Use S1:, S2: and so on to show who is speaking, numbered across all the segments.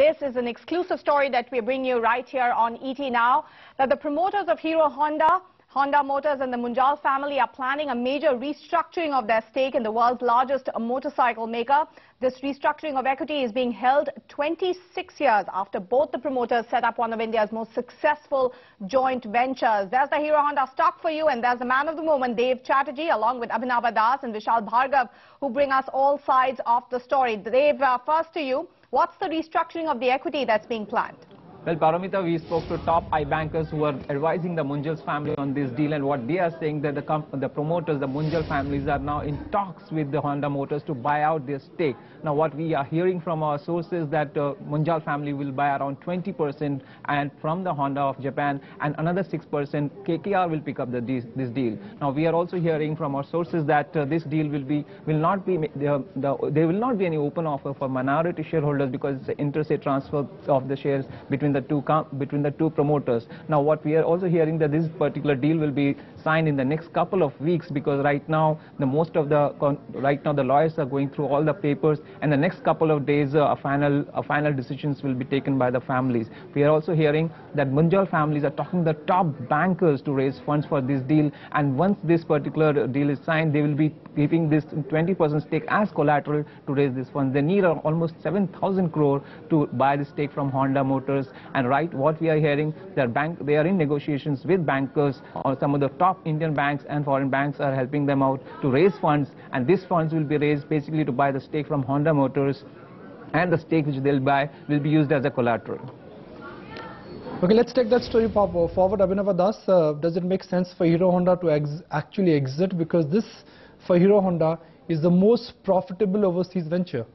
S1: This is an exclusive story that we're bringing you right here on ET Now, that the promoters of Hero Honda Motors and the Munjals family are planning a major restructuring of their stake in the world's largest motorcycle maker. This restructuring of equity is being held 26 years after both the promoters set up one of India's most successful joint ventures. There's the Hero Honda stock for you, and there's the man of the moment, Dev Chatterjee, along with Abhinava Das and Vishal Bhargav, who bring us all sides of the story. Dev, first to you, what's the restructuring of the equity that's being planned?
S2: Well, Paramita, we spoke to top bankers who are advising the Munjals family on this deal, and what they are saying that the promoters, the Munjal families, are now in talks with the Honda Motors to buy out their stake. Now, what we are hearing from our sources that Munjal family will buy around 20% and from the Honda of Japan, and another 6% KKR will pick up this deal. Now, we are also hearing from our sources that this deal will not be there will not be any open offer for minority shareholders because it's an interstate transfer of the shares between the two promoters. Now, what we are also hearing that this particular deal will be signed in the next couple of weeks, because right now the lawyers are going through all the papers, and the next couple of days final decisions will be taken by the families. We are also hearing that Munjal families are talking to the top bankers to raise funds for this deal, and once this particular deal is signed, they will be keeping this 20% stake as collateral to raise this funds. They need almost 7,000 crore to buy the stake from Honda Motors. And what we are hearing, they are in negotiations with bankers, or some of the top Indian banks and foreign banks are helping them out to raise funds, and these funds will be raised basically to buy the stake from Honda Motors, and the stake which they'll buy will be used as a collateral.
S3: Okay, let's take that story forward. Abhinava Das, does it make sense for Hero Honda to actually exit, because this for Hero Honda is the most profitable overseas venture?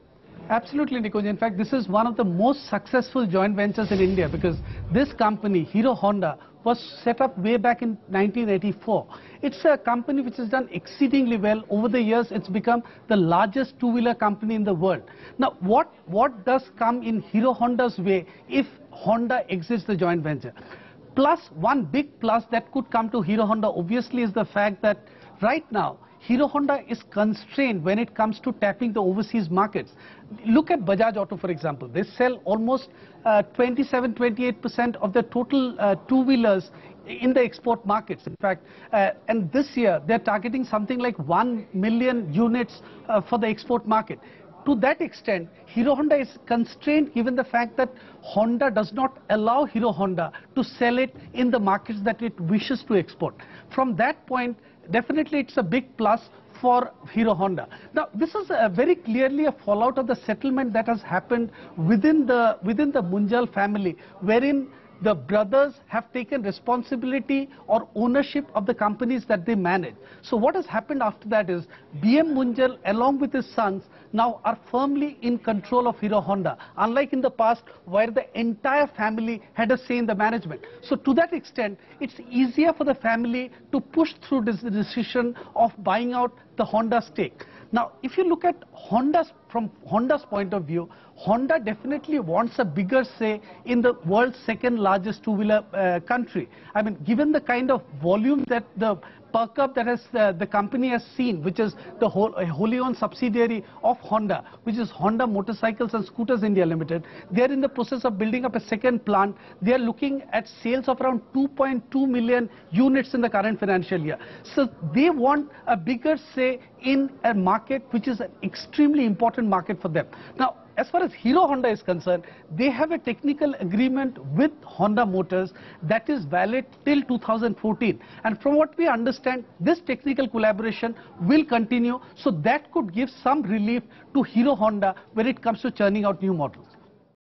S4: Absolutely, Nikunj. In fact, this is one of the most successful joint ventures in India, because this company, Hero Honda, was set up way back in 1984. It's a company which has done exceedingly well. Over the years, it's become the largest two-wheeler company in the world. Now, what does come in Hero Honda's way if Honda exits the joint venture? Plus, one big plus that could come to Hero Honda, obviously, is the fact that right now, Hero Honda is constrained when it comes to tapping the overseas markets. Look at Bajaj Auto, for example. They sell almost 27-28% of the total two-wheelers in the export markets. In fact, and this year they're targeting something like 1 million units for the export market. To that extent, Hero Honda is constrained given the fact that Honda does not allow Hero Honda to sell it in the markets that it wishes to export. From that point, definitely it's a big plus for Hero Honda. Now, this is very clearly a fallout of the settlement that has happened within the Munjal family, wherein the brothers have taken responsibility or ownership of the companies that they manage. So what has happened after that is BM Munjal, along with his sons, now are firmly in control of Hero Honda, unlike in the past where the entire family had a say in the management. So to that extent, it's easier for the family to push through this decision of buying out the Honda stake. Now, if you look at from Honda's point of view, Honda definitely wants a bigger say in the world's second largest two-wheeler country. I mean, given the kind of volume that the perk-up that the company has seen, which is the wholly owned subsidiary of Honda, which is Honda Motorcycles and Scooters India Limited, they are in the process of building up a second plant. They are looking at sales of around 2.2 million units in the current financial year. So they want a bigger say in a market which is an extremely important market for them. Now, as far as Hero Honda is concerned, they have a technical agreement with Honda Motors that is valid till 2014. And from what we understand, this technical collaboration will continue. So that could give some relief to Hero Honda when it comes to churning out new models.